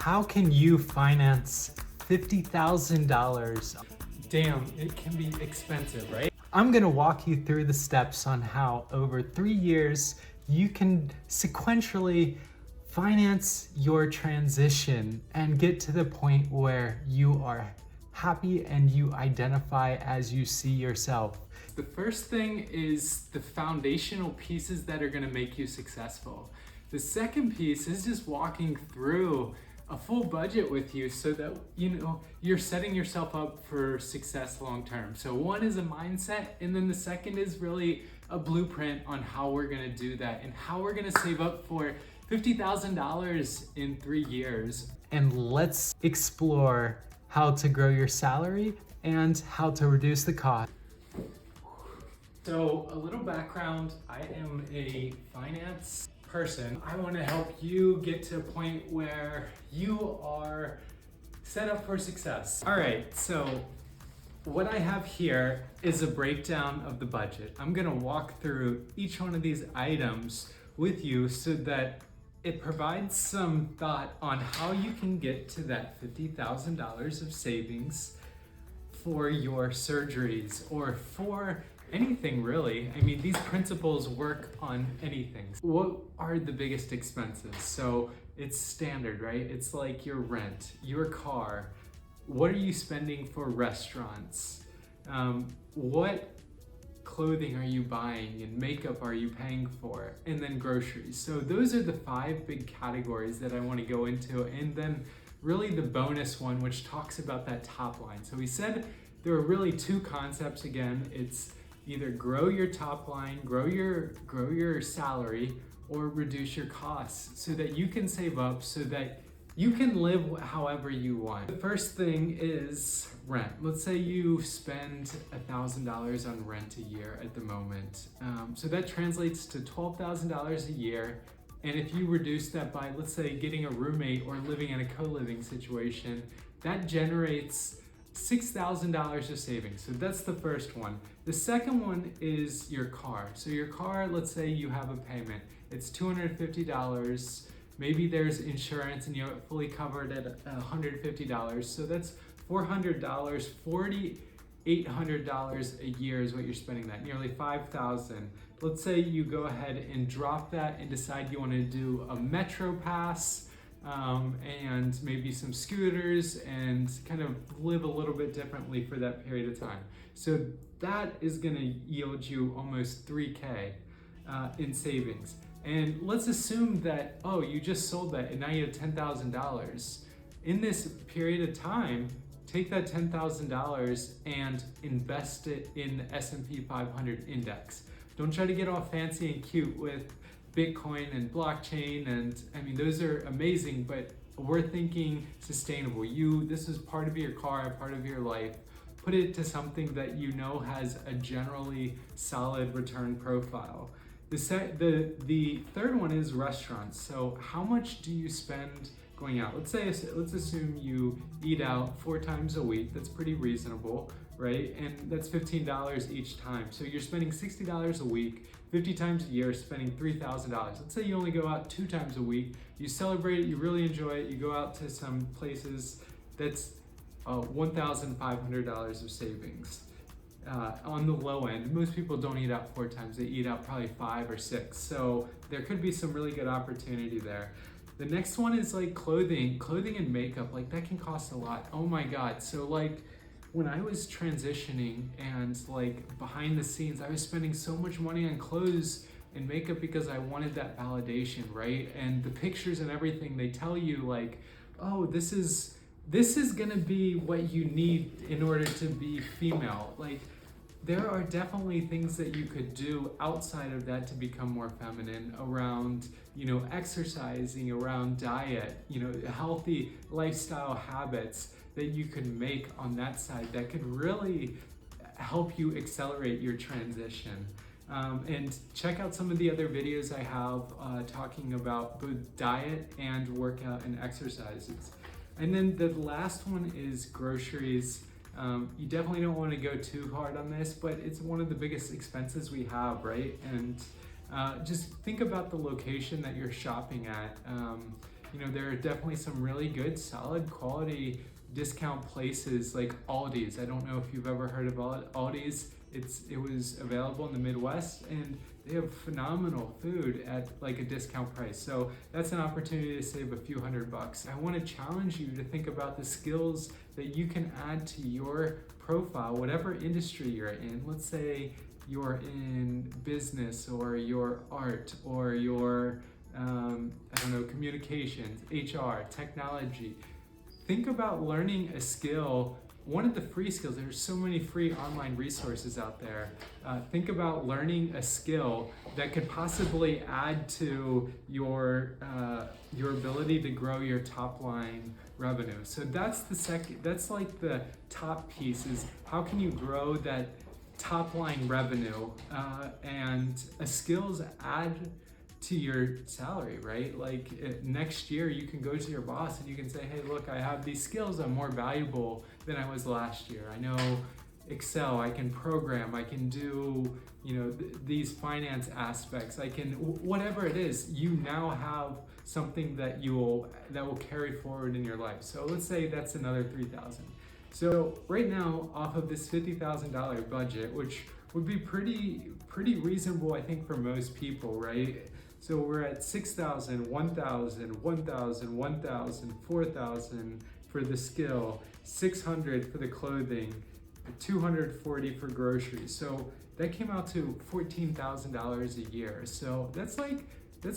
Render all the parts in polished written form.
How can you finance $50,000? Damn, it can be expensive, right? I'm gonna walk you through the steps on how over 3 years you can sequentially finance your transition and get to the point where you are happy and you identify as you see yourself. The first thing is the foundational pieces that are gonna make you successful. The second piece is just walking through a full budget with you so that you're setting yourself up for success long term. So one is a mindset, and then the second is really a blueprint on how we're gonna do that and how we're gonna save up for $50,000 in 3 years. And let's explore how to grow your salary and how to reduce the cost. So a little background, I am a finance person. I want to help you get to a point where you are set up for success. All right, so what I have here is a breakdown of the budget. I'm gonna walk through each one of these items with you so that it provides some thought on how you can get to that $50,000 of savings for your surgeries or for anything really. I mean, these principles work on anything. What are the biggest expenses? So it's standard, right? It's like your rent, your car. What are you spending for restaurants? What clothing are you buying and makeup are you paying for? And then groceries. So those are the 5 big categories that I want to go into. And then really the bonus one, which talks about that top line. So we said there are really 2 concepts again. It's either grow your top line, grow your salary, or reduce your costs so that you can save up so that you can live however you want. The first thing is rent. Let's say you spend $1,000 on rent a year at the moment. So that translates to $12,000 a year. And if you reduce that by, let's say, getting a roommate or living in a co-living situation, that generates $6,000 of savings. So that's the first one. The second one is your car. So your car, let's say you have a payment. It's $250. Maybe there's insurance and you're fully covered at $150. So that's $400, $4,800 a year is what you're spending that, nearly $5,000. Let's say you go ahead and drop that and decide you want to do a Metro Pass, and maybe some scooters and kind of live a little bit differently for that period of time. So that is going to yield you almost $3K in savings. And let's assume that, oh, you just sold that and now you have $10,000. In this period of time, take that $10,000 and invest it in the S&P 500 index. Don't try to get all fancy and cute with Bitcoin and blockchain, and I mean, those are amazing, but we're thinking sustainable. This is part of your car, part of your life. Put it to something that you know has a generally solid return profile. The third one is restaurants. So how much do you spend going out? Let's assume you eat out 4 times a week. That's pretty reasonable, right? And that's $15 each time. So you're spending $60 a week, 50 times a year, spending $3,000. Let's say you only go out 2 times a week. You celebrate it, you really enjoy it. You go out to some places, that's $1,500 of savings. On the low end, most people don't eat out 4 times. They eat out probably 5 or 6. So there could be some really good opportunity there. The next one is like clothing and makeup. Like that can cost a lot. Oh my God. So like when I was transitioning and like behind the scenes, I was spending so much money on clothes and makeup because I wanted that validation, right? And the pictures and everything, they tell you like, oh, this is gonna be what you need in order to be female. Like there are definitely things that you could do outside of that to become more feminine around, exercising, around diet, healthy lifestyle habits that you can make on that side that could really help you accelerate your transition. And check out some of the other videos I have talking about both diet and workout and exercises. And then the last one is groceries. You definitely don't want to go too hard on this, but it's one of the biggest expenses we have, right? And just think about the location that you're shopping at. there are definitely some really good, solid quality discount places like Aldi's. I don't know if you've ever heard of Aldi's. It was available in the Midwest, and they have phenomenal food at like a discount price. So that's an opportunity to save a few $100. I want to challenge you to think about the skills that you can add to your profile, whatever industry you're in. Let's say you're in business, or your art, or your communications, HR, technology. Think about learning a skill. One of the free skills, there's so many free online resources out there. Think about learning a skill that could possibly add to your ability to grow your top line revenue. So that's like the top piece, is how can you grow that top line revenue, and skills add to your salary, right? Like next year you can go to your boss and you can say, hey, look, I have these skills, I'm more valuable than I was last year. I know Excel, I can program, I can do, these finance aspects, I can, whatever it is, you now have something that will carry forward in your life. So let's say that's another $3,000. So right now, off of this $50,000 budget, which would be pretty reasonable, I think, for most people, right? So we're at $6,000, $1,000, $1,000, $1,000, $4,000 for the skill, $600 for the clothing, $240 for groceries. So that came out to $14,000 a year. So that's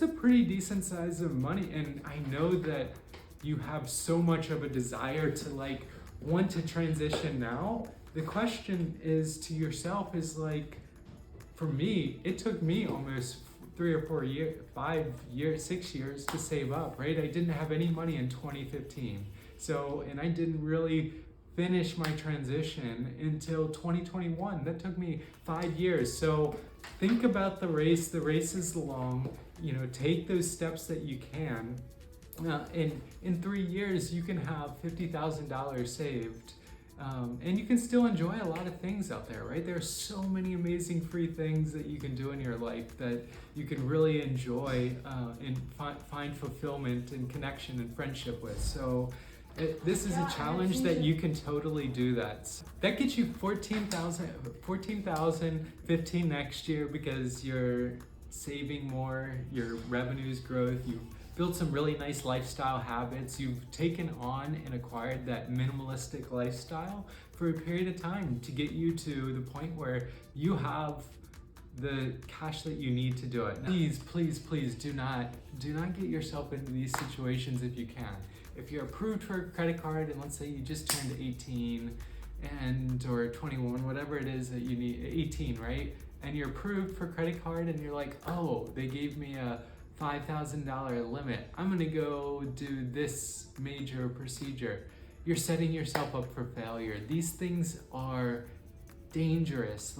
a pretty decent size of money. And I know that you have so much of a desire to want to transition now. The question is to yourself is for me, it took me almost 3 or 4 years, 5 years, 6 years to save up, right? I didn't have any money in 2015. And I didn't really finish my transition until 2021. That took me 5 years. So think about the race. The race is long. Take those steps that you can. In 3 years, you can have $50,000 saved. And you can still enjoy a lot of things out there, right? There are so many amazing free things that you can do in your life that you can really enjoy and find fulfillment and connection and friendship with. So this is a challenge that you can totally do that. That gets you $14,000, $15,000 next year because you're saving more, your revenues growth, you've built some really nice lifestyle habits, you've taken on and acquired that minimalistic lifestyle for a period of time to get you to the point where you have the cash that you need to do it. Now, please do not get yourself into these situations if you can. If you're approved for a credit card and let's say you just turned 18 or 21, whatever it is that you need, 18, right? And you're approved for credit card and you're like, oh, they gave me a $5,000 limit. I'm gonna go do this major procedure. You're setting yourself up for failure. These things are dangerous.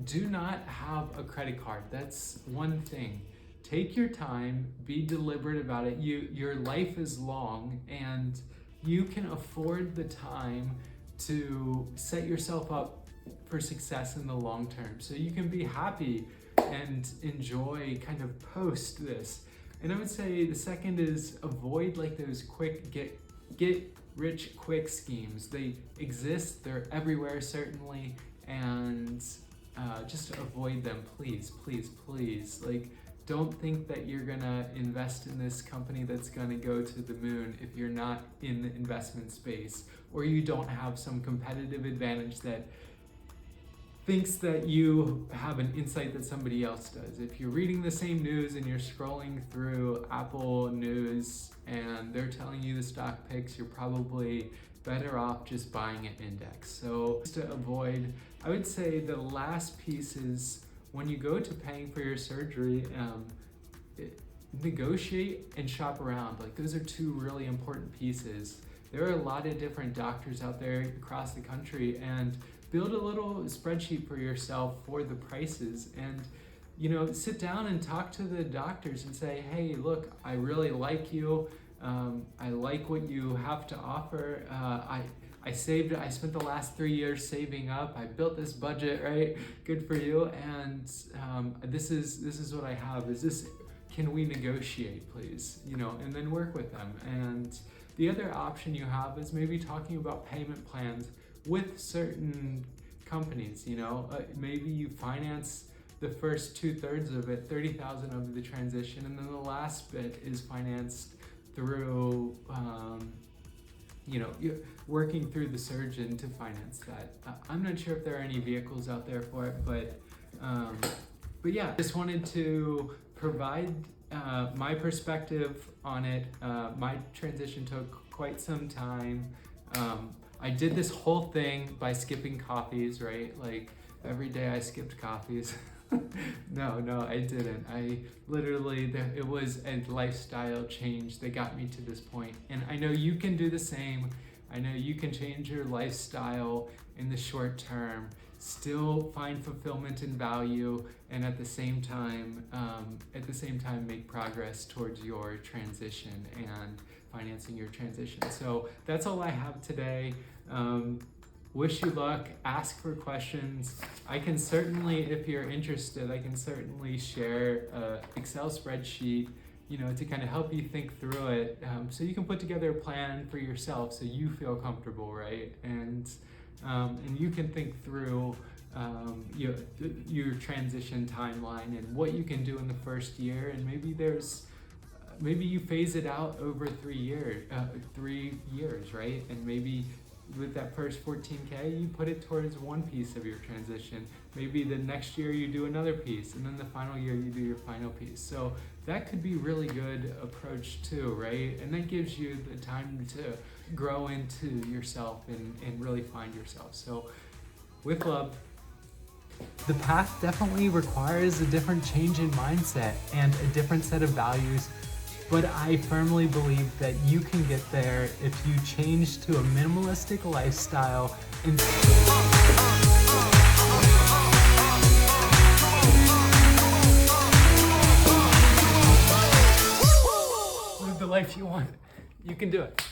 Do not have a credit card. That's one thing. Take your time, be deliberate about it. Your life is long and you can afford the time to set yourself up for success in the long term. So you can be happy and enjoy kind of post this. And I would say the second is avoid those quick get rich quick schemes. They exist, they're everywhere certainly, and just avoid them, please. Don't think that you're gonna invest in this company that's gonna go to the moon if you're not in the investment space, or you don't have some competitive advantage that thinks that you have an insight that somebody else does. If you're reading the same news and you're scrolling through Apple News and they're telling you the stock picks, you're probably better off just buying an index. So just to avoid, I would say the last piece is when you go to paying for your surgery, negotiate and shop around. Those are two really important pieces. There are a lot of different doctors out there across the country, and build a little spreadsheet for yourself for the prices, and sit down and talk to the doctors and say, hey, look, I really like you. I like what you have to offer. I spent the last 3 years saving up. I built this budget, right? Good for you. And this is what I have. can we negotiate, please? And then work with them. And the other option you have is maybe talking about payment plans with certain companies. Maybe you finance the first 2/3 of it, 30,000 of the transition, and then the last bit is financed through, working through the surgeon to finance that. I'm not sure if there are any vehicles out there for it, but yeah, just wanted to provide my perspective on it. My transition took quite some time. I did this whole thing by skipping coffees, right? Like every day I skipped coffees. No, I didn't. It was a lifestyle change that got me to this point. And I know you can do the same. I know you can change your lifestyle in the short term, still find fulfillment and value, and at the same time make progress towards your transition and financing your transition. So that's all I have today. Wish you luck, ask for questions. I can certainly, if you're interested, share an Excel spreadsheet, to kind of help you think through it, so you can put together a plan for yourself so you feel comfortable, right? And you can think through your transition timeline and what you can do in the first year, and maybe you phase it out over 3 years, right? And maybe with that first 14K, you put it towards one piece of your transition. Maybe the next year you do another piece, and then the final year you do your final piece. So that could be really good approach too, right? And that gives you the time to grow into yourself and really find yourself. So with love. The path definitely requires a different change in mindset and a different set of values. But I firmly believe that you can get there if you change to a minimalistic lifestyle and live the life you want. You can do it.